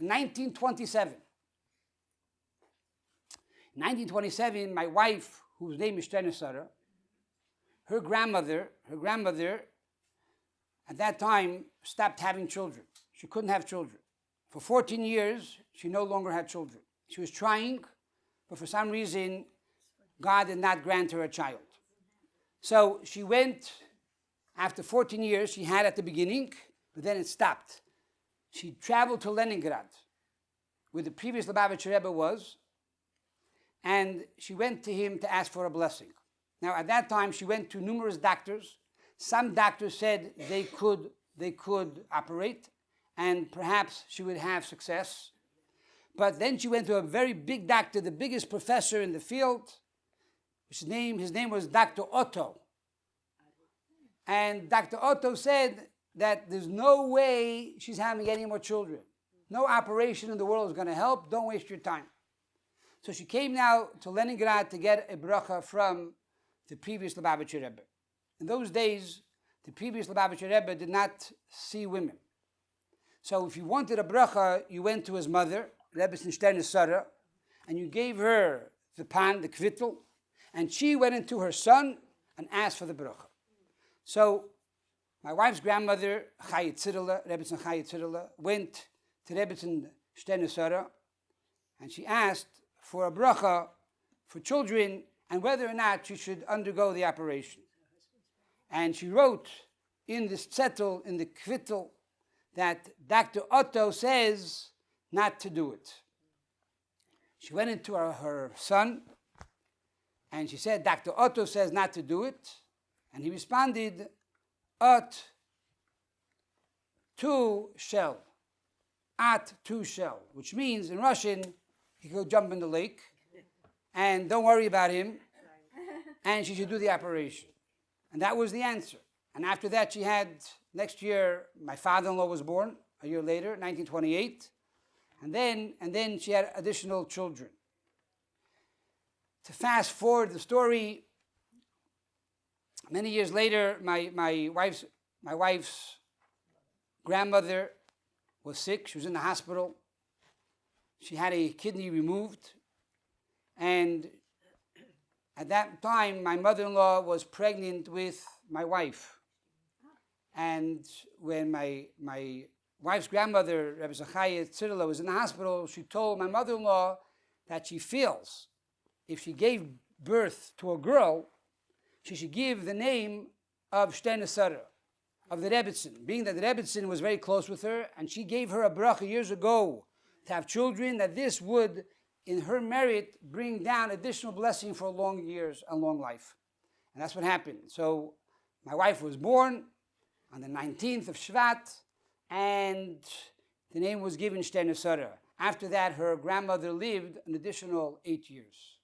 1927. In 1927, my wife, whose name is Shterna, her grandmother, at that time, stopped having children. She couldn't have children. For 14 years, she no longer had children. She was trying, but for some reason, God did not grant her a child. So she went, after 14 years, she had at the beginning, but then it stopped. She traveled to Leningrad, where the previous Lubavitcher Rebbe was, and she went to him to ask for a blessing. Now, at that time, she went to numerous doctors. Some doctors said they could operate, and perhaps she would have success. But then she went to a very big doctor, the biggest professor in the field. His name was Dr. Otto. And Dr. Otto said that there's no way she's having any more children. No operation in the world is going to help. Don't waste your time. So she came now to Leningrad to get a bracha from the previous Lubavitcher Rebbe. In those days, the previous Lubavitcher Rebbe did not see women. So if you wanted a bracha, you went to his mother, Rebbetzin Shterna, and you gave her the pan, the kvittel, and she went into her son and asked for the bracha. So my wife's grandmother, Rebbetzin Chayitzirla, went to Rebbetzin Shterna, and she asked for a bracha for children and whether or not she should undergo the operation. And she wrote in the zettel, in the kvittel, that Dr. Otto says not to do it. She went into her son, and she said, Dr. Otto says not to do it. And he responded, Ot tu shell. At tu shell, which means in Russian, he could jump in the lake, and don't worry about him, and she should do the operation. And that was the answer. And after that, she had, next year, my father-in-law was born, a year later, 1928, and then she had additional children. To fast forward the story, many years later, my wife's grandmother was sick. She was in the hospital. She had a kidney removed, and at that time, my mother-in-law was pregnant with my wife. And when my wife's grandmother, Rabbi Jacob, was in the hospital, she told my mother-in-law that she feels if she gave birth to a girl, she should give the name of Shterna, of the Rebbetzin, being that the Rebbetzin was very close with her, and she gave her a bracha years ago to have children, that this would, in her merit, bring down additional blessing for long years and long life. And that's what happened. So my wife was born on the 19th of Shvat, and the name was given Shterna. After that, her grandmother lived an additional 8 years.